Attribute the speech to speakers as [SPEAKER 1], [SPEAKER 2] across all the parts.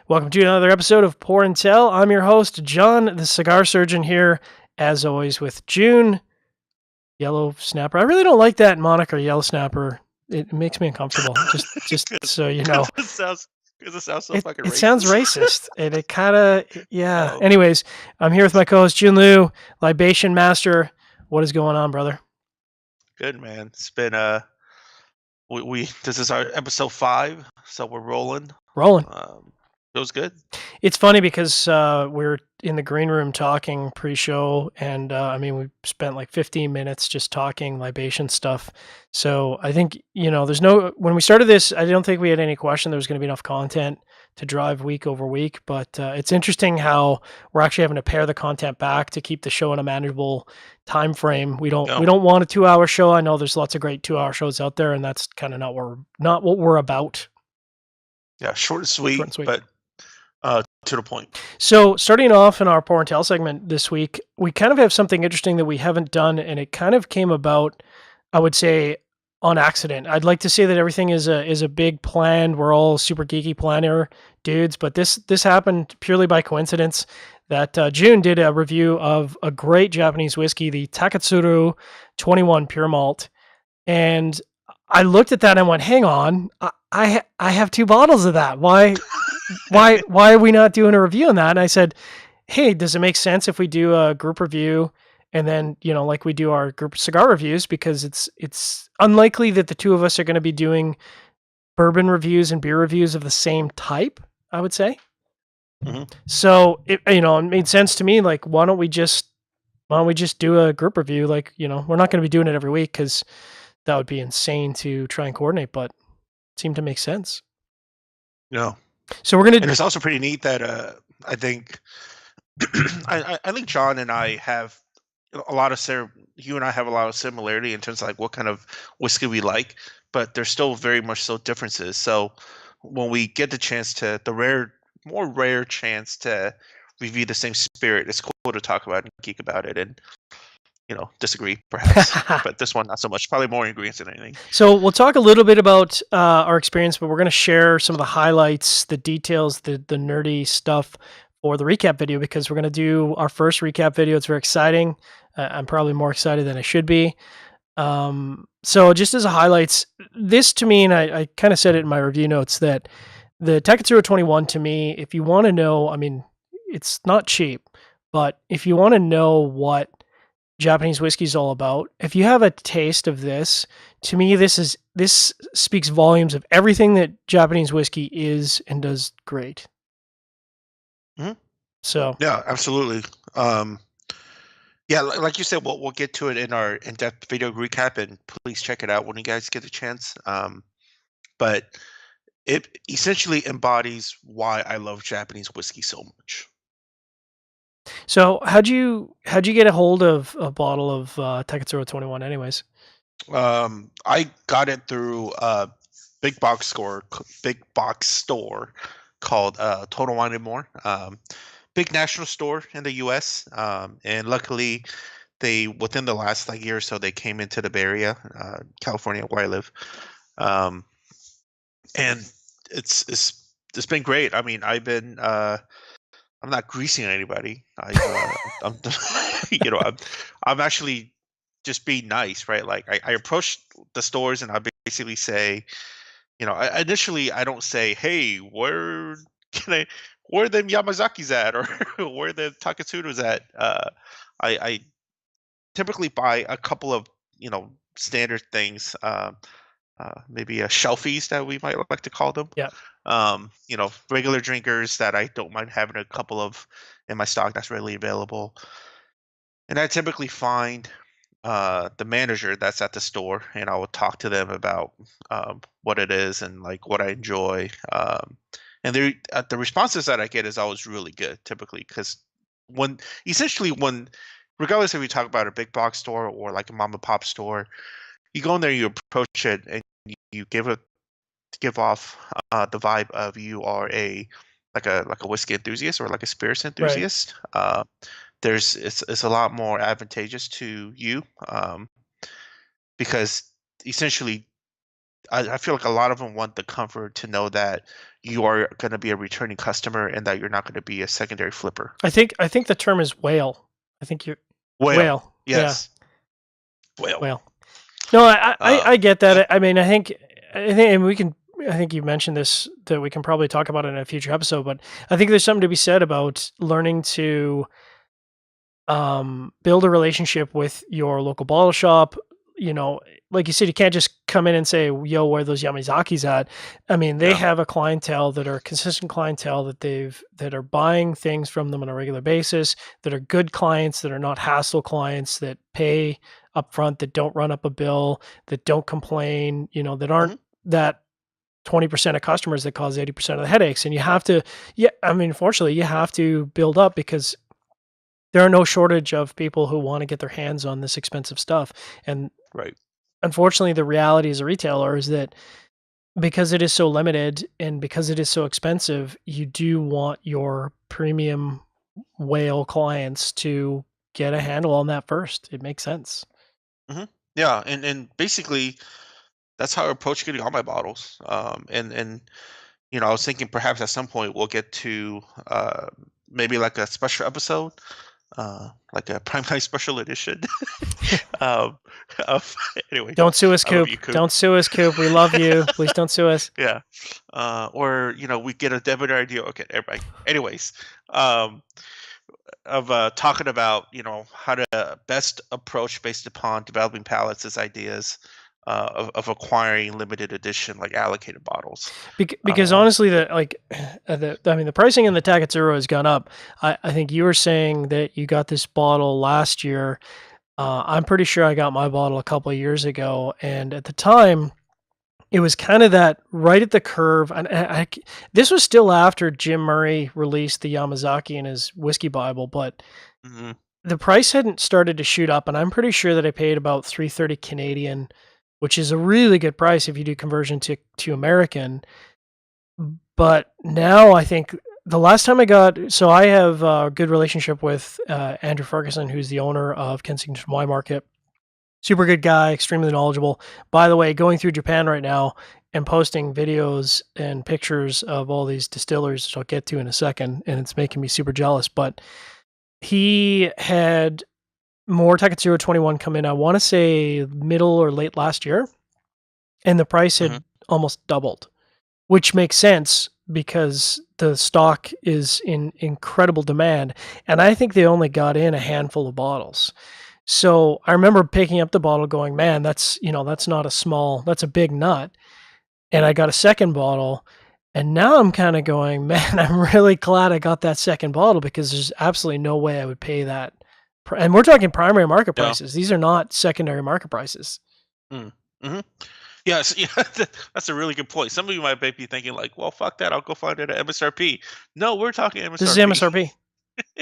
[SPEAKER 1] Welcome to another episode of Pour and Tell. I'm your host, Jiunn, the cigar surgeon here, as always, with Jiunn, Yellow Snapper. I really don't like that moniker, Yellow Snapper. It makes me uncomfortable. Just so you know,
[SPEAKER 2] Because it sounds so
[SPEAKER 1] it
[SPEAKER 2] fucking
[SPEAKER 1] it sounds
[SPEAKER 2] racist.
[SPEAKER 1] racist, and it kind of yeah.
[SPEAKER 2] Oh,
[SPEAKER 1] Anyways, I'm here with my co-host Jiunn Liu, libation master. What is going on, brother?
[SPEAKER 2] good man. It's been we this is our episode 5, so we're rolling.
[SPEAKER 1] Rolling.
[SPEAKER 2] It was good.
[SPEAKER 1] It's funny because we're in the green room talking pre-show, and I mean we spent like 15 minutes just talking libation stuff. So I think there's no when we started this, I don't think we had any question there was going to be enough content to drive week over week. But it's interesting how we're actually having to pare the content back to keep the show in a manageable time frame. We don't want a 2-hour show. I know there's lots of great 2-hour shows out there, and that's kind of not what we're about.
[SPEAKER 2] Yeah, short and sweet,
[SPEAKER 1] Short and sweet.
[SPEAKER 2] but to the point.
[SPEAKER 1] So starting off in our Pour and Tell segment this week, we kind of have something interesting that we haven't done, and it kind of came about, I would say, on accident. I'd like to say that everything is a big plan. We're all super geeky planner dudes, but this happened purely by coincidence. That Jiunn did a review of a great Japanese whiskey, the Taketsuru 21 Pure Malt, and I looked at that and I went, "Hang on, I have 2 bottles of that. Why are we not doing a review on that?" And I said, "Hey, does it make sense if we do a group review and then, like we do our group cigar reviews, because it's unlikely that the two of us are going to be doing bourbon reviews and beer reviews of the same type, I would say."
[SPEAKER 2] Mm-hmm.
[SPEAKER 1] So it made sense to me. Like, why don't we just do a group review? Like, we're not going to be doing it every week because that would be insane to try and coordinate, but it seemed to make sense.
[SPEAKER 2] No.
[SPEAKER 1] So we're gonna.
[SPEAKER 2] And it's also pretty neat that I think I think John and I have a lot of you and I have a lot of similarity in terms of like what kind of whiskey we like, but there's still very much so differences. So when we get the chance to more rare chance to review the same spirit, it's cool to talk about and geek about it and disagree perhaps. But this one not so much. Probably more ingredients than anything.
[SPEAKER 1] So we'll talk a little bit about our experience, but we're going to share some of the highlights, the details, the nerdy stuff for the recap video, because we're going to do our first recap video. It's very exciting. I'm probably more excited than I should be. So just as a highlights, this to me, and I kind of said it in my review notes, that the Taketsuru 21 to me, if you want to know, I mean, it's not cheap, but if you want to know what Japanese whiskey is all about, if you have a taste of this, to me, this speaks volumes of everything that Japanese whiskey is and does great.
[SPEAKER 2] Mm-hmm.
[SPEAKER 1] So
[SPEAKER 2] yeah, absolutely. Yeah, like you said, we'll get to it in our in-depth video recap, and please check it out when you guys get a chance. But it essentially embodies why I love Japanese whiskey so much.
[SPEAKER 1] So how'd you get a hold of a bottle of Taketsuru 21 anyways?
[SPEAKER 2] I got it through a big box store called Total Wine and More. Big national store in the U.S. And luckily, they within the last year or so they came into the Bay Area, California, where I live, and it's been great. I mean, I'm not greasing anybody. I'm I'm actually just being nice, right? Like I approach the stores and I basically say, initially I don't say, "Hey, where them Yamazaki's at, or where the Taketsuru's at." I typically buy a couple of standard things, maybe shelfies that we might like to call them.
[SPEAKER 1] Yeah.
[SPEAKER 2] Regular drinkers that I don't mind having a couple of in my stock that's readily available. And I typically find the manager that's at the store, and I will talk to them about what it is and like what I enjoy. And the responses that I get is always really good, typically, because when regardless if we talk about a big box store or like a mom and pop store, you go in there, you approach it, and you give off the vibe of you are a whiskey enthusiast or like a spirits enthusiast. Right. It's a lot more advantageous to you because essentially I feel like a lot of them want the comfort to know that you are going to be a returning customer and that you're not going to be a secondary flipper.
[SPEAKER 1] I think the term is whale. I think you're
[SPEAKER 2] Whale,
[SPEAKER 1] whale. Yeah,
[SPEAKER 2] yes, whale.
[SPEAKER 1] whale. No, I get
[SPEAKER 2] Yeah.
[SPEAKER 1] that. I think, and we can. I think you mentioned this that we can probably talk about it in a future episode. But I think there's something to be said about learning to build a relationship with your local bottle shop. You know, like you said, you can't just come in and say, "Yo, where are those Yamazakis at?" I mean, they
[SPEAKER 2] Yeah.
[SPEAKER 1] have a clientele that are consistent clientele that are buying things from them on a regular basis, that are good clients, that are not hassle clients, that pay upfront, that don't run up a bill, that don't complain. You know, that aren't
[SPEAKER 2] Mhm.
[SPEAKER 1] that 20% of customers that cause 80% of the headaches. And you have to, yeah, I mean, fortunately, you have to build up because there are no shortage of people who want to get their hands on this expensive stuff. And
[SPEAKER 2] Right.
[SPEAKER 1] unfortunately, the reality as a retailer is that because it is so limited and because it is so expensive, you do want your premium whale clients to get a handle on that first. It makes sense.
[SPEAKER 2] Hmm. Yeah, and basically that's how I approach getting all my bottles. And I was thinking perhaps at some point we'll get to maybe like a special episode, like a prime time special edition. um, of anyway,
[SPEAKER 1] Don't sue us,
[SPEAKER 2] I love
[SPEAKER 1] Coop.
[SPEAKER 2] you, Coop.
[SPEAKER 1] Don't sue us, Coop. We love you. Please don't sue us.
[SPEAKER 2] Yeah, or we get a debit idea. Okay, everybody. Anyways, um, of talking about how to best approach based upon developing palettes as ideas of acquiring limited edition like allocated bottles.
[SPEAKER 1] Because
[SPEAKER 2] Um,
[SPEAKER 1] honestly, the pricing in the Taketsuru has gone up. I think you were saying that you got this bottle last year. I'm pretty sure I got my bottle a couple of years ago, and at the time, it was kind of that right at the curve. And this was still after Jim Murray released the Yamazaki in his whiskey Bible, but
[SPEAKER 2] mhm,
[SPEAKER 1] the price hadn't started to shoot up, and I'm pretty sure that I paid about 330 Canadian, which is a really good price if you do conversion to American. But now I think the last time so I have a good relationship with Andrew Ferguson, who's the owner of Kensington Wine Market. Super good guy, extremely knowledgeable. By the way, going through Japan right now and posting videos and pictures of all these distilleries, which I'll get to in a second, and it's making me super jealous. But he had more Taketsuru 21 come in, I want to say middle or late last year, and the price
[SPEAKER 2] mhm,
[SPEAKER 1] had almost doubled, which makes sense because the stock is in incredible demand. And I think they only got in a handful of bottles. So I remember picking up the bottle going, man, that's not a small, that's a big nut. And I got a second bottle. And now I'm kind of going, man, I'm really glad I got that second bottle because there's absolutely no way I would pay that. And we're talking primary market
[SPEAKER 2] yeah.
[SPEAKER 1] prices. These are not secondary market prices.
[SPEAKER 2] Mm, mhm. Yes, yeah, that's a really good point. Some of you might be thinking like, "Well, fuck that. I'll go find it at MSRP." No, we're talking
[SPEAKER 1] This is
[SPEAKER 2] MSRP.
[SPEAKER 1] MSRP.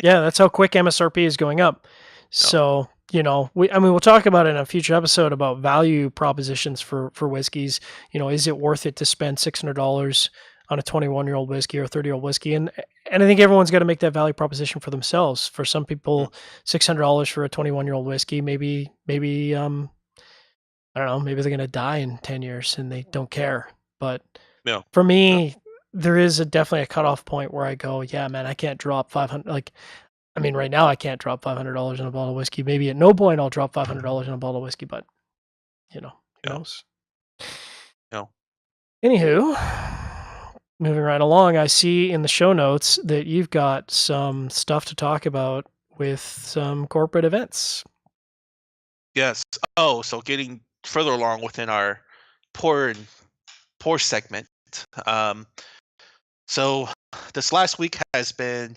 [SPEAKER 1] Yeah, that's how quick MSRP is going up.
[SPEAKER 2] No.
[SPEAKER 1] So, we'll talk about it in a future episode about value propositions for whiskeys. Is it worth it to spend $600 on a 21-year-old whiskey or a 30-year-old whiskey? And I think everyone's got to make that value proposition for themselves. For some
[SPEAKER 2] Mm,
[SPEAKER 1] people, $600 for a 21-year-old whiskey, maybe I don't know, maybe they're going to die in 10 years and they don't care. But
[SPEAKER 2] no,
[SPEAKER 1] for
[SPEAKER 2] no,
[SPEAKER 1] me, there is definitely a cutoff point where I go, yeah, man, I can't drop 500. Like, I mean, right now I can't drop $500 on a bottle of whiskey. Maybe at no point I'll drop $500 on a bottle of whiskey, but who
[SPEAKER 2] no,
[SPEAKER 1] knows?
[SPEAKER 2] no.
[SPEAKER 1] Anywho, moving right along, I see in the show notes that you've got some stuff to talk about with some corporate events.
[SPEAKER 2] Yes. Oh, so getting further along within our poor and poor segment. Um, so this last week has been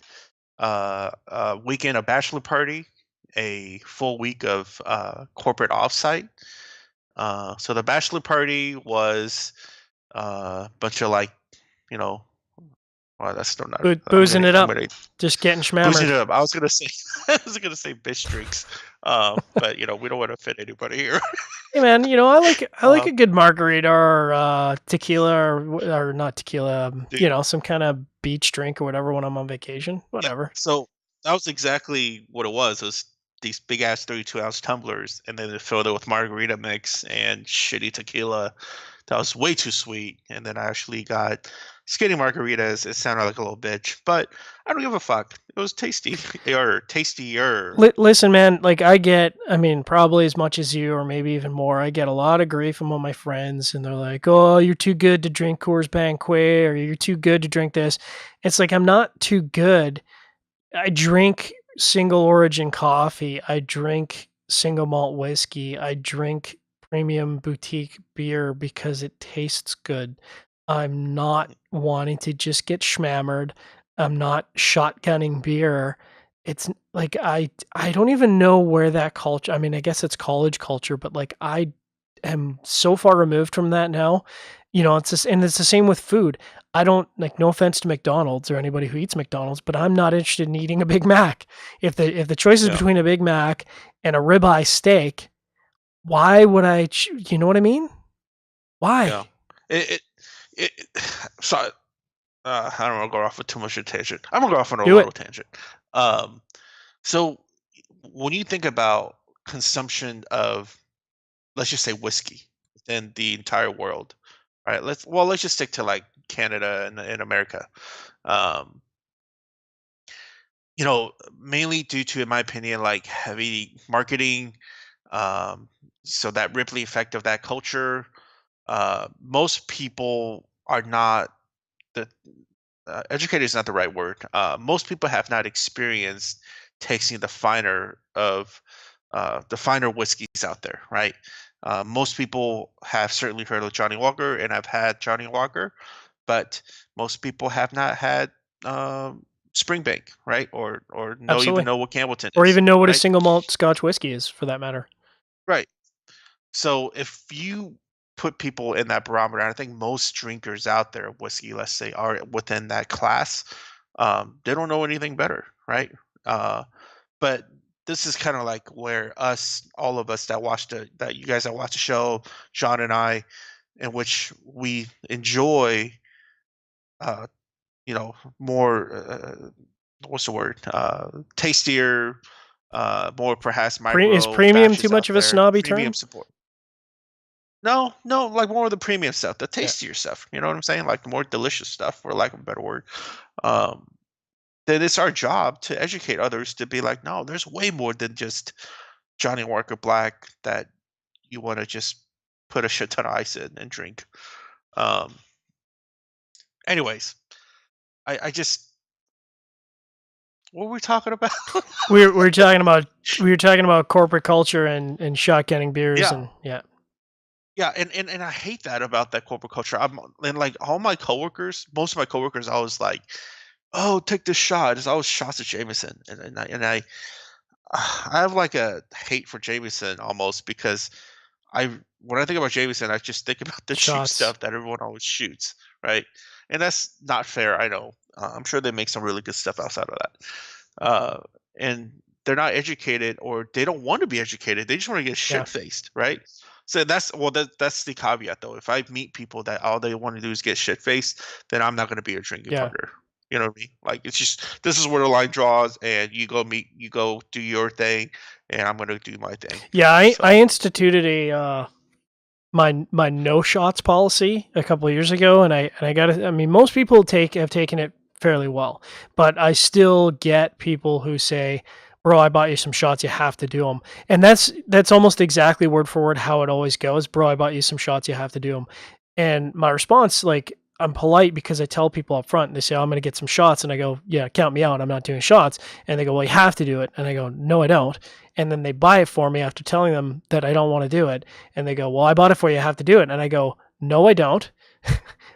[SPEAKER 2] a weekend of bachelor party, a full week of corporate offsite. So the bachelor party was a bunch of like, you know, well, that's still not.
[SPEAKER 1] Boozing it
[SPEAKER 2] I'm
[SPEAKER 1] up,
[SPEAKER 2] gonna
[SPEAKER 1] just getting
[SPEAKER 2] boozing
[SPEAKER 1] schmammered.
[SPEAKER 2] it up. I was gonna say, I was gonna say bitch drinks, but we don't want to offend anybody here.
[SPEAKER 1] Hey man, I like
[SPEAKER 2] uh,
[SPEAKER 1] a good margarita or tequila or not tequila,
[SPEAKER 2] the-
[SPEAKER 1] some kind of beach drink or whatever when I'm on vacation.
[SPEAKER 2] yeah.
[SPEAKER 1] Whatever.
[SPEAKER 2] So that was exactly what it was. It was these big ass 32-ounce tumblers, and then they filled it with margarita mix and shitty tequila that was way too sweet, and then I actually got skinny margaritas. It sounded like a little bitch, but I don't give a fuck. It was tasty or tastier.
[SPEAKER 1] Listen, man, like I mean, probably as much as you, or maybe even more. I get a lot of grief from all my friends, and they're like, "Oh, you're too good to drink Coors Banquet, or you're too good to drink this." It's like I'm not too good. I drink single origin coffee. I drink single malt whiskey. I drink premium boutique beer because it tastes good. I'm not wanting to just get schmammered. I'm not shotgunning beer. It's like I don't even know where that culture. I mean, I guess it's college culture, but like I am so far removed from that now. It's just, and it's the same with food. I don't like, no offense to McDonald's or anybody who eats McDonald's, but I'm not interested in eating a Big Mac. If the choice is
[SPEAKER 2] Yeah,
[SPEAKER 1] between a Big Mac and a ribeye steak, why would you know what I mean?
[SPEAKER 2] yeah.
[SPEAKER 1] Why?
[SPEAKER 2] It it. So I don't want to go off with too much of a tangent. I'm gonna go off on a
[SPEAKER 1] Do it.
[SPEAKER 2] little tangent. Um, so when you think about consumption of, let's just say, whiskey within the entire world, right? Let's just stick to like Canada and America. Um, mainly due to, in my opinion, like heavy marketing, um, so that rippling effect of that culture. Most people are not the educated is not the right word. Most people have not experienced tasting the finer whiskeys out there, right? Most people have certainly heard of Johnny Walker, and I've had Johnny Walker, but most people have not had Springbank, right? Or even
[SPEAKER 1] Absolutely.
[SPEAKER 2] know what Campbellton
[SPEAKER 1] Or
[SPEAKER 2] is,
[SPEAKER 1] even know what a
[SPEAKER 2] right?
[SPEAKER 1] single malt Scotch whiskey is, for that matter.
[SPEAKER 2] Right. So if you put people in that barometer, and I think most drinkers out there of whiskey, let's say, are within that class. They don't know anything better, right? Uh, but this is kind of like where all of us that you guys that watch the show, John and I, in which we enjoy, uh, more. What's the word? Tastier, more perhaps
[SPEAKER 1] Is
[SPEAKER 2] micro
[SPEAKER 1] premium too
[SPEAKER 2] batches
[SPEAKER 1] much
[SPEAKER 2] out
[SPEAKER 1] of a
[SPEAKER 2] there,
[SPEAKER 1] snobby
[SPEAKER 2] premium
[SPEAKER 1] term?
[SPEAKER 2] support. No, no, like more of the premium stuff, the
[SPEAKER 1] Yeah.
[SPEAKER 2] tastier stuff. You know what I'm saying? Like the more delicious stuff, for lack of a better word. Um, then it's our job to educate others to be like, no, there's way more than just Johnny Walker Black that you want to just put a shit ton of ice in and drink. Um, anyways, I just what were we talking about?
[SPEAKER 1] We're talking about corporate culture and shotgunning beers,
[SPEAKER 2] Yeah,
[SPEAKER 1] and yeah.
[SPEAKER 2] yeah, and I hate that about that corporate culture. And like all my coworkers, most of my coworkers, I was like, "Oh, take this shot." It's always shots of Jameson, and I have like a hate for Jameson almost because when I think about Jameson, I just think about the cheap
[SPEAKER 1] Shots.
[SPEAKER 2] stuff that everyone always shoots, right? And that's not fair. I know. I'm sure they make some really good stuff outside of that. And they're not educated, or they don't want to be educated. They just want to get
[SPEAKER 1] Yeah.
[SPEAKER 2] shit faced, right? So that's the caveat though. If I meet people that all they want to do is get shit faced, then I'm not going to be a drinking
[SPEAKER 1] Yeah.
[SPEAKER 2] partner. You know what I mean? Like it's just this is where the line draws, and you go do your thing, and I'm going to do my thing.
[SPEAKER 1] Yeah, I
[SPEAKER 2] So
[SPEAKER 1] instituted a my no shots policy a couple of years ago, and I got to, I mean, most people have taken it fairly well, but I still get people who say, "Bro, I bought you some shots. You have to do them," and that's almost exactly word for word how it always goes. "Bro, I bought you some shots. You have to do them," and my response, like, I'm polite because I tell people up front. They say, "Oh, I'm going to get some shots," and I go, "Yeah, count me out. I'm not doing shots." And they go, "Well, you have to do it," and I go, "No, I don't." And then they buy it for me after telling them that I don't want to do it, and they go, "Well, I bought it for you. I have to do it." And I go, "No, I don't.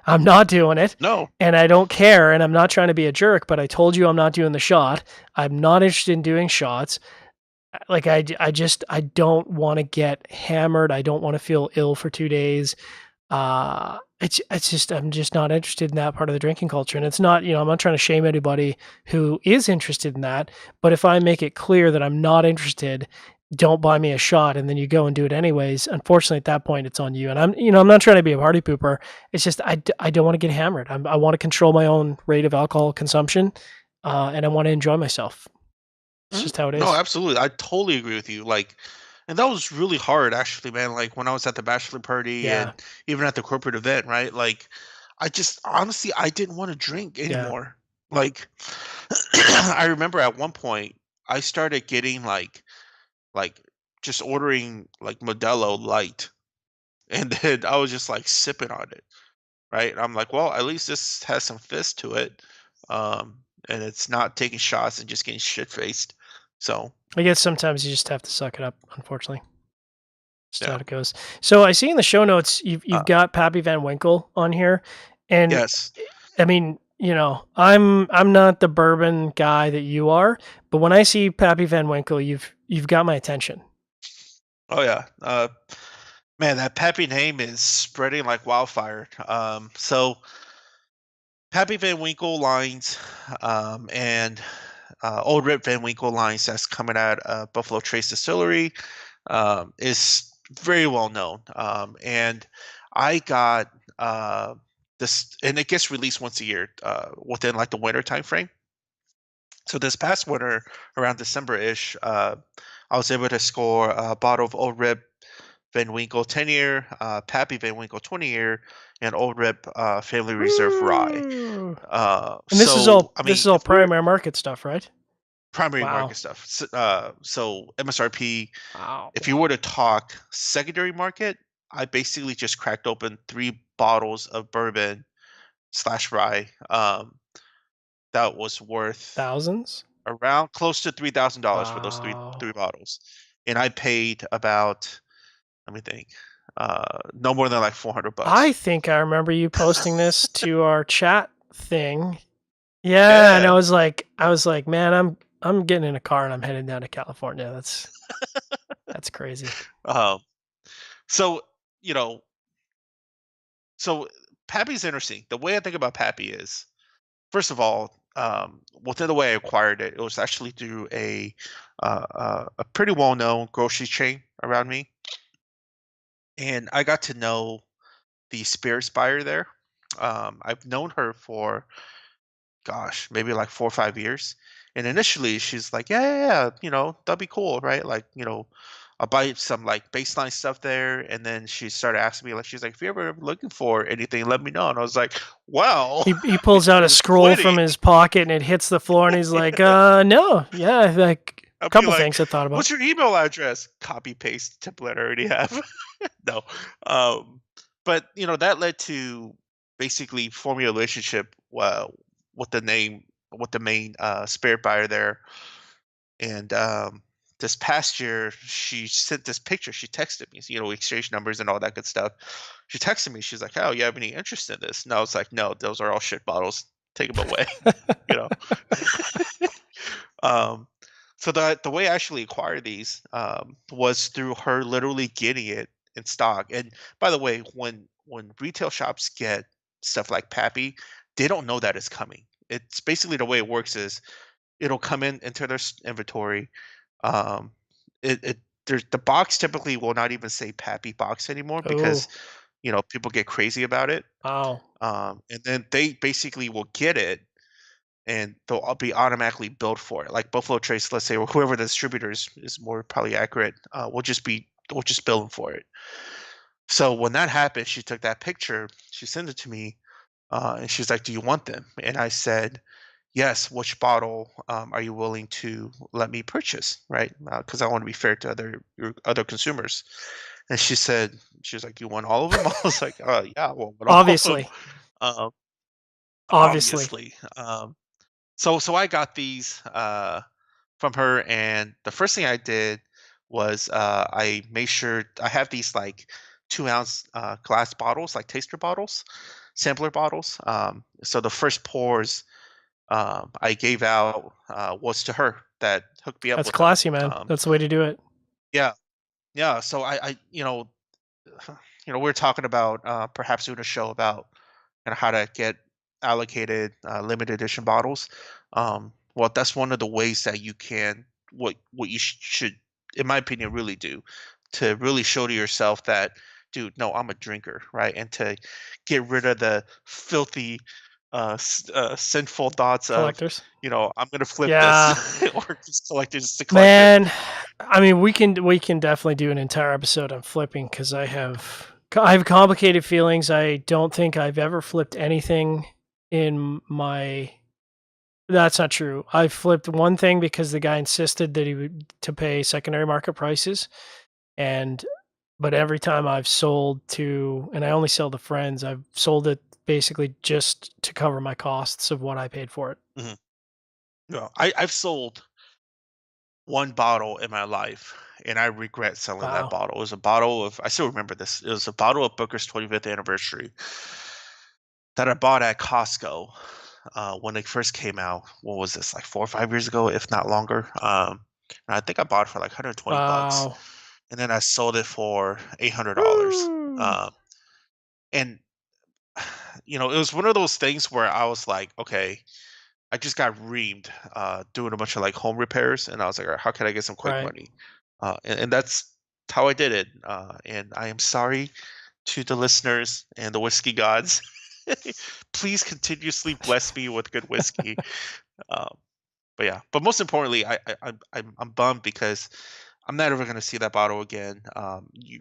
[SPEAKER 1] I'm not doing it.
[SPEAKER 2] no,
[SPEAKER 1] And I don't care. And I'm not trying to be a jerk, but I told you I'm not doing the shot. I'm not interested in doing shots. Like, I don't want to get hammered. I don't want to feel ill for 2 days. It's just, I'm just not interested in that part of the drinking culture. And it's not, I'm not trying to shame anybody who is interested in that. But if I make it clear that I'm not interested, don't buy me a shot, and then you go and do it anyways. Unfortunately, at that point, it's on you. And I'm not trying to be a party pooper. It's just I don't want to get hammered. I want to control my own rate of alcohol consumption, and I want to enjoy myself. It's
[SPEAKER 2] mhm,
[SPEAKER 1] just how it
[SPEAKER 2] no,
[SPEAKER 1] is.
[SPEAKER 2] absolutely. I totally agree with you. Like, And that was really hard, actually, man. Like when I was at the bachelor party
[SPEAKER 1] Yeah,
[SPEAKER 2] and even at the corporate event, right? Like, I just honestly, I didn't want to drink
[SPEAKER 1] yeah.
[SPEAKER 2] anymore. Like, I remember at one point I started getting like just ordering like Modelo Light, and then I was just like sipping on it, right? And I'm like, well, at least this has some fizz to it, and it's not taking shots and just getting shit faced. So
[SPEAKER 1] I guess sometimes you just have to suck it up, unfortunately. Just how
[SPEAKER 2] yeah,
[SPEAKER 1] it goes. So I see in the show notes you've
[SPEAKER 2] uh,
[SPEAKER 1] got Pappy Van Winkle on here, and
[SPEAKER 2] yes,
[SPEAKER 1] I mean, I'm not the bourbon guy that you are, but when I see Pappy Van Winkle, you've got my attention.
[SPEAKER 2] oh yeah. Man, that Pappy name is spreading like wildfire. So Pappy Van Winkle lines, and Old Rip Van Winkle lines that's coming out of Buffalo Trace Distillery, is very well known. And I got this, and it gets released once a year within like the winter time frame. So this past winter, around December-ish, I was able to score a bottle of Old Rip Van Winkle 10-year, Pappy Van Winkle 20-year, and Old Rip Family Reserve Rye.
[SPEAKER 1] Woo! And
[SPEAKER 2] So I
[SPEAKER 1] this
[SPEAKER 2] mean,
[SPEAKER 1] is all
[SPEAKER 2] if we're
[SPEAKER 1] primary market stuff, right?
[SPEAKER 2] primary
[SPEAKER 1] Wow.
[SPEAKER 2] market stuff, so MSRP.
[SPEAKER 1] Wow.
[SPEAKER 2] If you were to talk secondary market, I basically just cracked open 3 bottles of bourbon slash rye. That was worth
[SPEAKER 1] Thousands?
[SPEAKER 2] around close to $3,000 for those three
[SPEAKER 1] Wow.
[SPEAKER 2] bottles, and I paid about, let me think, no more than like
[SPEAKER 1] I
[SPEAKER 2] $400.
[SPEAKER 1] think I remember you posting this to our chat thing. Yeah, and
[SPEAKER 2] Yeah.
[SPEAKER 1] I was like, man, I'm getting in a car and I'm heading down to California. That's crazy.
[SPEAKER 2] Um, so you know, so Pappy's interesting. The way I think about Pappy is, first of all, within the way I acquired it, it was actually through a pretty well known grocery chain around me, and I got to know the spirits buyer there. I've known her for, gosh, maybe like 4 or 5 years. And initially, she's like, "Yeah, yeah, yeah, that'd be cool, right? Like, I'll buy some like baseline stuff there." And then she started asking me, like, she's like, "If you're ever looking for anything, let me know." And I was like, "Well,
[SPEAKER 1] He pulls out a
[SPEAKER 2] there's
[SPEAKER 1] scroll from
[SPEAKER 2] plenty."
[SPEAKER 1] his pocket and it hits the floor and he's like, no, yeah, like a
[SPEAKER 2] I'll be
[SPEAKER 1] couple
[SPEAKER 2] like,
[SPEAKER 1] things I thought about.
[SPEAKER 2] "What's your email address?" Copy paste template I already have. No, um, but that led to basically forming a relationship with with the main spirit buyer there. And this past year, she sent this picture. She texted me, we exchanged numbers and all that good stuff. She texted me. She's like, "Oh, you have any interest in this?" And I was like, "No, those are all shit bottles. Take them away." you know. um, so the way I actually acquired these was through her literally getting it in stock. And by the way, when retail shops get stuff like Pappy, they don't know that it's coming. It's basically the way it works is it'll come in into their inventory. Um, it there's the box typically will not even say Pappy box anymore because
[SPEAKER 1] Oh,
[SPEAKER 2] people get crazy about it.
[SPEAKER 1] wow.
[SPEAKER 2] And then they basically will get it and they'll all be automatically billed for it. Like Buffalo Trace, let's say, or whoever the distributor is more probably accurate, we'll just bill them for it. So when that happened, she took that picture, she sent it to me, and she's like, "Do you want them?" And I said, "Yes. Which bottle are you willing to let me purchase?" Right? Because I want to be fair to other consumers. And she was like, "You want all of them?" I was like, "Yeah, I want all of them."
[SPEAKER 1] Obviously.
[SPEAKER 2] Um,
[SPEAKER 1] Obviously.
[SPEAKER 2] obviously. So I got these from her, and the first thing I did was I made sure I have these like 2 ounce glass bottles, like taster bottles, sampler bottles. So the first pours I gave out was to her that hooked me up
[SPEAKER 1] That's
[SPEAKER 2] with them.
[SPEAKER 1] classy, man. That's the way to do it.
[SPEAKER 2] Yeah, yeah. So we were talking about perhaps doing a show about how to get allocated limited edition bottles. Well, that's one of the ways that you can what you should, in my opinion, really do to really show to yourself that, dude, no, I'm a drinker, right? And to get rid of the filthy, sinful thoughts of,
[SPEAKER 1] Collectors.
[SPEAKER 2] I'm gonna flip this
[SPEAKER 1] Yeah.
[SPEAKER 2] or just collect it just to collect it.
[SPEAKER 1] Man, I mean, we can definitely do an entire episode on flipping because I have complicated feelings. I don't think I've ever flipped anything in my. That's not true. I flipped one thing because the guy insisted that he would to pay secondary market prices, and but every time I've sold to, and I only sell to friends, I've sold it basically just to cover my costs of what I paid for it.
[SPEAKER 2] Mhm. No, I've sold one bottle in my life, and I regret selling that
[SPEAKER 1] Wow.
[SPEAKER 2] bottle. It was a bottle of, I still remember this. It was a bottle of Booker's 25th anniversary that I bought at Costco when they first came out. What was this, like 4 or 5 years ago, if not longer? And I think I bought it for like 120 bucks,
[SPEAKER 1] Wow.
[SPEAKER 2] and then I sold it for $800.
[SPEAKER 1] Woo!
[SPEAKER 2] Um, and it was one of those things where I was like, okay, I just got reamed doing a bunch of like home repairs, and I was like, "All right, how can I get some quick
[SPEAKER 1] Right.
[SPEAKER 2] money?" And that's how I did it. And I am sorry to the listeners and the whiskey gods. Please continuously bless me with good whiskey. Um, but yeah, but most importantly, I'm bummed because I'm not ever going to see that bottle again.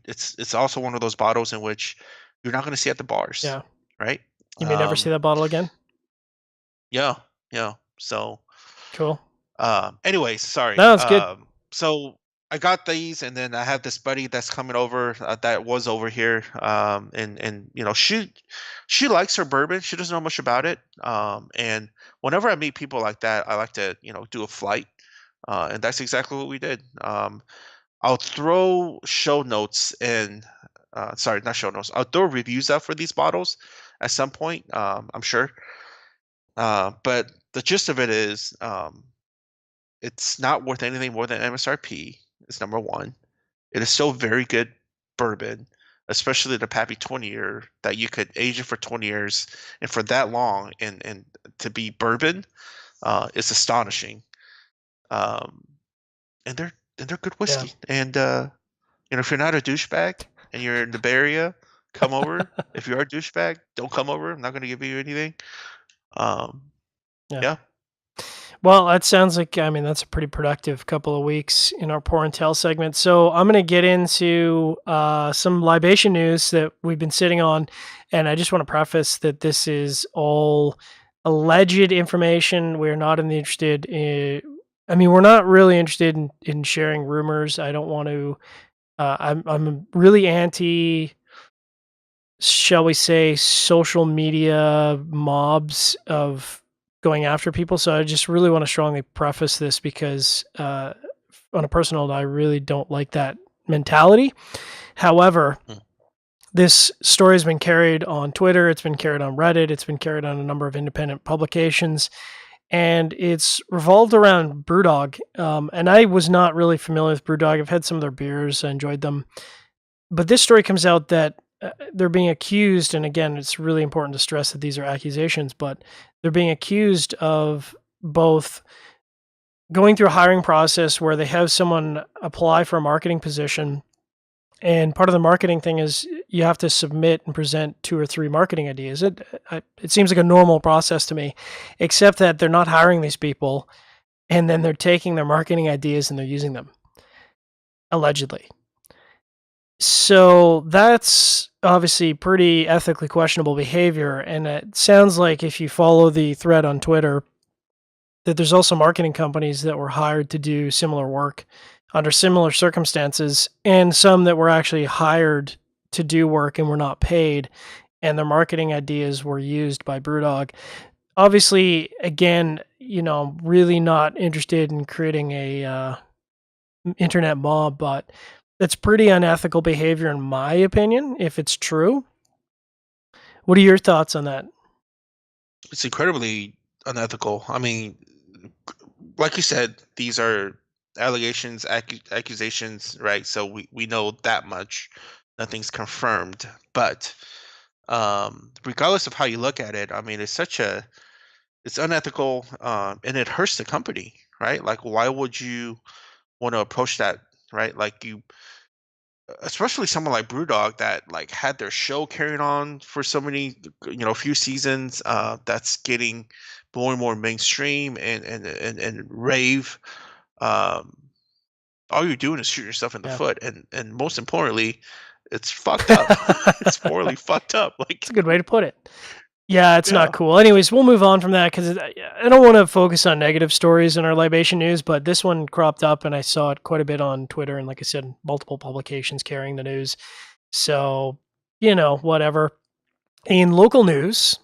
[SPEAKER 2] It's also one of those bottles in which you're not going to see at the bars,
[SPEAKER 1] Yeah.
[SPEAKER 2] right?
[SPEAKER 1] You may never see
[SPEAKER 2] Um,
[SPEAKER 1] that bottle again?
[SPEAKER 2] yeah, yeah. So
[SPEAKER 1] Cool.
[SPEAKER 2] anyways, sorry.
[SPEAKER 1] No, it's good.
[SPEAKER 2] So I got these, and then I have this buddy that's coming over that was over here, and she likes her bourbon. She doesn't know much about it. And whenever I meet people like that, I like to do a flight, and that's exactly what we did. I'll throw show notes and sorry, not show notes. I'll throw reviews out for these bottles at some point. I'm sure. But the gist of it is, it's not worth anything more than MSRP. Is number one. It is still very good bourbon, especially the Pappy 20-year that you could age it for 20 years and for that long, and to be bourbon is astonishing. Um, and they're good
[SPEAKER 1] Yeah.
[SPEAKER 2] whiskey. And if you're not a douchebag and you're in the Bay Area, come over. If you are a douchebag, don't come over. I'm not going to give you anything. Um,
[SPEAKER 1] Yeah.
[SPEAKER 2] yeah.
[SPEAKER 1] Well, that sounds like, I mean, that's a pretty productive couple of weeks in our pour and tell segment. So I'm going to get into some libation news that we've been sitting on. And I just want to preface that this is all alleged information. We're not interested in, I mean, we're not really interested in sharing rumors. I don't want to, I'm really anti, shall we say, social media mobs of going after people. So I just really want to strongly preface this because, on a personal note, I really don't like that mentality. However,
[SPEAKER 2] Mm.
[SPEAKER 1] this story has been carried on Twitter, it's been carried on Reddit, it's been carried on a number of independent publications, and it's revolved around Brewdog. And I was not really familiar with Brewdog. I've had some of their beers, I enjoyed them, but this story comes out that they're being accused, and again, it's really important to stress that these are accusations, but they're being accused of both going through a hiring process where they have someone apply for a marketing position, and part of the marketing thing is you have to submit and present 2 or 3 marketing ideas. It seems like a normal process to me, except that they're not hiring these people, and then they're taking their marketing ideas and they're using them, allegedly. So that's obviously pretty ethically questionable behavior. And it sounds like, if you follow the thread on Twitter, that there's also marketing companies that were hired to do similar work under similar circumstances, and some that were actually hired to do work and were not paid, and their marketing ideas were used by Brewdog. Obviously, again, really not interested in creating a internet mob, but that's pretty unethical behavior in my opinion, if it's true. What are your thoughts on that?
[SPEAKER 2] It's incredibly unethical. I mean, like you said, these are allegations, accusations, right? So we know that much. Nothing's confirmed, but regardless of how you look at it, I mean, it's unethical, and it hurts the company, right? Like, why would you want to approach that, right? Like, especially someone like Brewdog that like had their show carried on for so many, few seasons. That's getting more and more mainstream and rave. Um, all you're doing is shooting yourself in the
[SPEAKER 1] Yeah.
[SPEAKER 2] foot, and most importantly, it's fucked up. It's morally fucked up.
[SPEAKER 1] It's
[SPEAKER 2] Like,
[SPEAKER 1] a good way to put it. Yeah, it's not
[SPEAKER 2] yeah,
[SPEAKER 1] cool. Anyways, we'll move on from that because I don't want to focus on negative stories in our libation news, but this one cropped up and I saw it quite a bit on Twitter and, like I said, multiple publications carrying the news. So, whatever. In local news,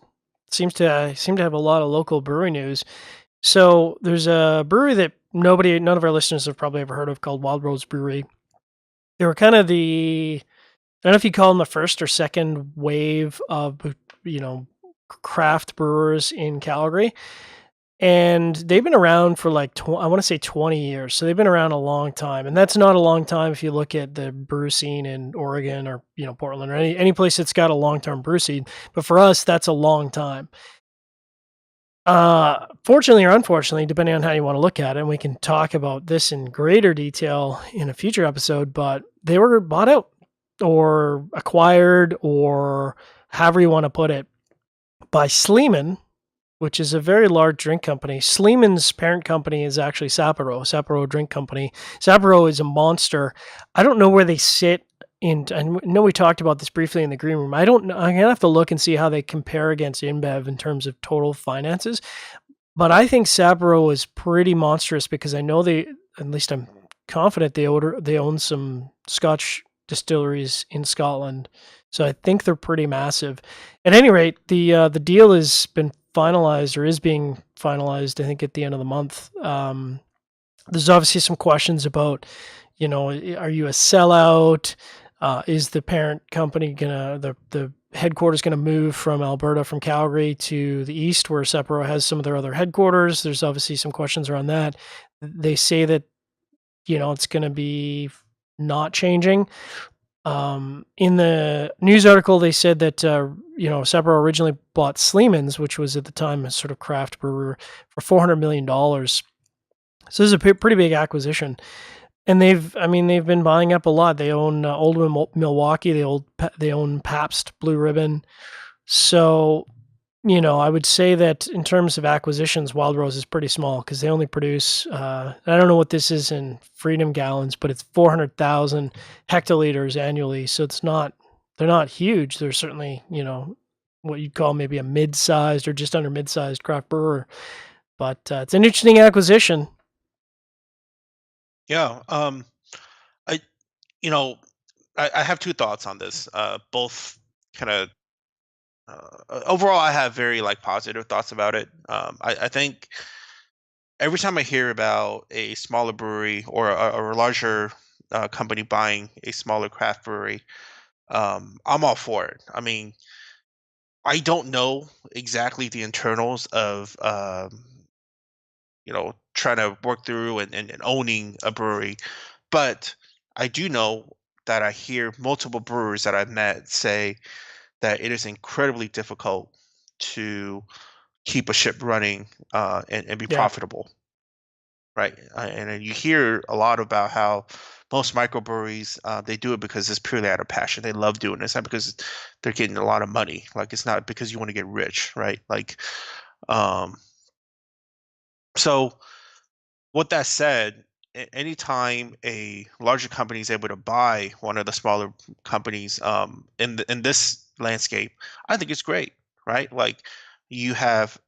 [SPEAKER 1] seem to have a lot of local brewery news. So there's a brewery that none of our listeners have probably ever heard of called Wild Rose Brewery. They were kind of I don't know if you call them the first or second wave of, you know, craft brewers in Calgary. And they've been around for like, I want to say 20 years. So they've been around a long time. And that's not a long time if you look at the brew scene in Oregon or, Portland or any place that's got a long-term brew scene. But for us, that's a long time. Fortunately or unfortunately, depending on how you want to look at it, and we can talk about this in greater detail in a future episode, but they were bought out or acquired or however you want to put it by Sleeman, which is a very large drink company. Sleeman's parent company is actually Sapporo Drink Company. Sapporo is a monster. I don't know where they sit I know we talked about this briefly in the green room. I don't know. I'm going to have to look and see how they compare against InBev in terms of total finances. But I think Sapporo is pretty monstrous because I know at least I'm confident they own some Scotch distilleries in Scotland. So I think they're pretty massive. At any rate, the deal has been finalized or is being finalized, I think, at the end of the month. There's obviously some questions about, are you a sellout? Is the parent company the headquarters gonna move from Alberta, from Calgary to the east, where Sapporo has some of their other headquarters? There's obviously some questions around that. They say that it's gonna be not changing. In the news article, they said that Sapporo originally bought Sleeman's, which was at the time a sort of craft brewer, for $400 million. So this is a pretty big acquisition. And they've been buying up a lot. They own Old Milwaukee. They own Pabst Blue Ribbon. So, I would say that in terms of acquisitions, Wild Rose is pretty small because they only produce. I don't know what this is in freedom gallons, but it's 400,000 hectoliters annually. So they're not huge. They're certainly what you'd call maybe a mid-sized or just under mid-sized craft brewer. But it's an interesting acquisition.
[SPEAKER 2] yeah. I you know I have two thoughts on this. Both kind of overall, I have very like positive thoughts about it. I think every time I hear about a smaller brewery or a larger company buying a smaller craft brewery, I'm all for it. I mean, I don't know exactly the internals of trying to work through and owning a brewery, but I do know that I hear multiple brewers that I've met say that it is incredibly difficult to keep a ship running and be
[SPEAKER 1] Yeah,
[SPEAKER 2] profitable, right? And then you hear a lot about how most microbreweries they do it because it's purely out of passion. They love doing it. It's not because they're getting a lot of money. Like it's not because you want to get rich, right? Like, um, so with that said, anytime a larger company is able to buy one of the smaller companies in this landscape, I think it's great, right? Like you have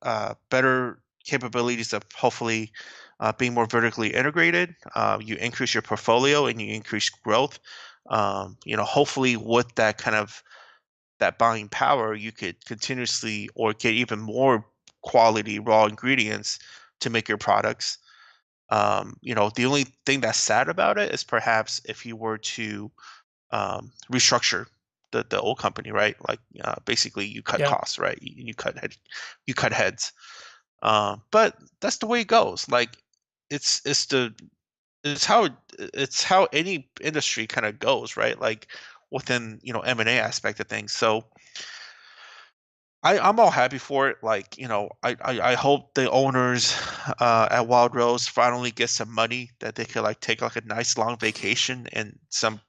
[SPEAKER 2] better capabilities of hopefully being more vertically integrated. You increase your portfolio and you increase growth. Hopefully with that kind of that buying power, you could continuously or get even more quality raw ingredients to make your products. The only thing that's sad about it is perhaps if you were to restructure the old company, right? Like basically you cut
[SPEAKER 1] yeah.
[SPEAKER 2] costs, right? You cut heads. But that's the way it goes. Like it's it's the it's how any industry kind of goes, right? Like within M&A aspect of things. So I'm all happy for it. Like, I hope the owners at Wild Rose finally get some money that they could like take like a nice long vacation and some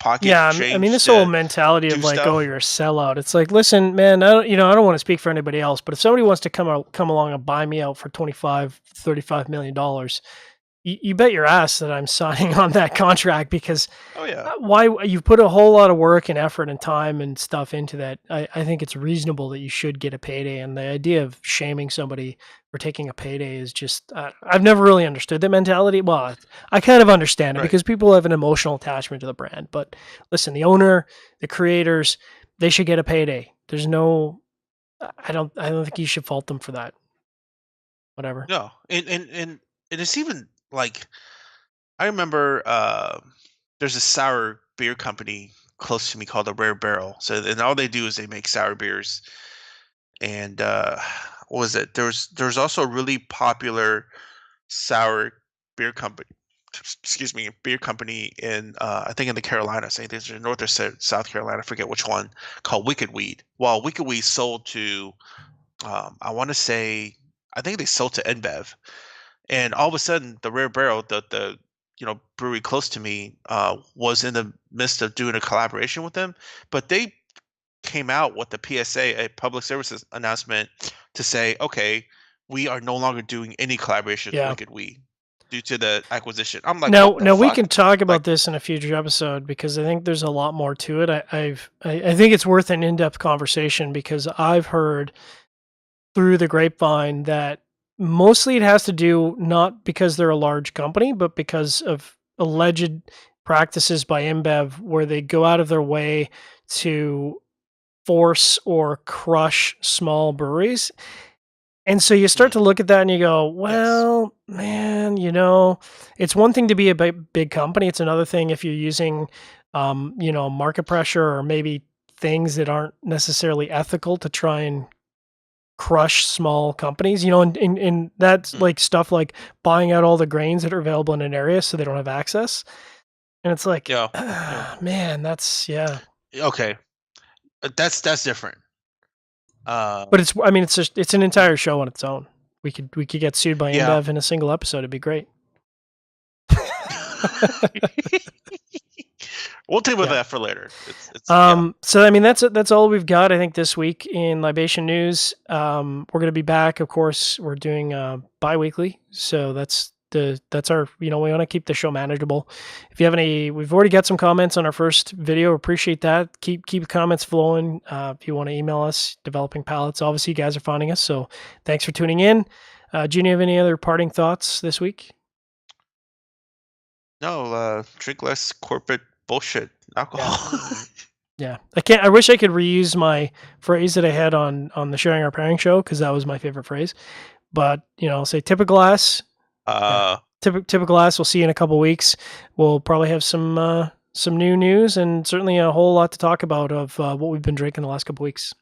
[SPEAKER 2] pocket
[SPEAKER 1] Yeah,
[SPEAKER 2] change
[SPEAKER 1] this whole
[SPEAKER 2] to
[SPEAKER 1] mentality
[SPEAKER 2] do
[SPEAKER 1] of like, oh,
[SPEAKER 2] stuff.
[SPEAKER 1] you're a sellout. It's like, listen, man, I don't want to speak for anybody else, but if somebody wants to come along and buy me out for 25, $35 million, you bet your ass that I'm signing on that contract because
[SPEAKER 2] Oh yeah.
[SPEAKER 1] why you put a whole lot of work and effort and time and stuff into that. I think it's reasonable that you should get a payday. And the idea of shaming somebody for taking a payday is just, I've never really understood the mentality. Well, I kind of understand it
[SPEAKER 2] Right.
[SPEAKER 1] because people have an emotional attachment to the brand. But listen, the owner, the creators, they should get a payday. There's no, I don't think you should fault them for that. Whatever.
[SPEAKER 2] No, and it's even like I remember there's a sour beer company close to me called the Rare Barrel. So and all they do is they make sour beers. And what was it? There's also a really popular sour beer company. Excuse me, beer company in I think in the Carolinas. I think there's in North or South Carolina. I forget which one. Called Wicked Weed. Well, Wicked Weed sold to I want to say I think they sold to InBev, and all of a sudden the Rare Barrel, the brewery close to me, was in the midst of doing a collaboration with them, but they came out with the PSA, a public services announcement, to say, okay, we are no longer doing any collaborations with
[SPEAKER 1] Yeah.
[SPEAKER 2] Wicked Weed due to the acquisition. I'm like,
[SPEAKER 1] Now,
[SPEAKER 2] what the
[SPEAKER 1] now we
[SPEAKER 2] fuck?
[SPEAKER 1] can talk
[SPEAKER 2] Like,
[SPEAKER 1] about this in a future episode because I think there's a lot more to it. I think it's worth an in-depth conversation because I've heard through the grapevine that mostly it has to do not because they're a large company, but because of alleged practices by InBev where they go out of their way to force or crush small breweries. And so you start
[SPEAKER 2] mm,
[SPEAKER 1] to look at that and you go,
[SPEAKER 2] yes,
[SPEAKER 1] well, man, it's one thing to be a big company. It's another thing if you're using, market pressure or maybe things that aren't necessarily ethical to try and crush small companies, and that's
[SPEAKER 2] mm,
[SPEAKER 1] like stuff like buying out all the grains that are available in an area so they don't have access. And it's like,
[SPEAKER 2] yeah, yeah,
[SPEAKER 1] man, yeah.
[SPEAKER 2] okay, that's different.
[SPEAKER 1] But
[SPEAKER 2] Um,
[SPEAKER 1] I mean, it's an entire show on its own. We could get sued by
[SPEAKER 2] yeah.
[SPEAKER 1] InBev in a single episode. It'd be great.
[SPEAKER 2] We'll table
[SPEAKER 1] Yeah.
[SPEAKER 2] that for later. It's yeah.
[SPEAKER 1] So I mean, that's all we've got. I think this week in libation news. We're gonna be back. Of course, we're doing bi-weekly, so that's our. We want to keep the show manageable. If you have any, we've already got some comments on our first video. Appreciate that. Keep comments flowing. If you want to email us, developing palettes. Obviously, you guys are finding us, so thanks for tuning in. June, you have any other parting thoughts this week?
[SPEAKER 2] No, drink less corporate bullshit
[SPEAKER 1] Yeah.
[SPEAKER 2] alcohol.
[SPEAKER 1] Yeah, I wish I could reuse my phrase that I had on the Sharing Our Pairing show because that was my favorite phrase. But say typical ass. Yeah,
[SPEAKER 2] uh,
[SPEAKER 1] typical ass. We'll see you in a couple weeks. We'll probably have some new news and certainly a whole lot to talk about of what we've been drinking the last couple weeks.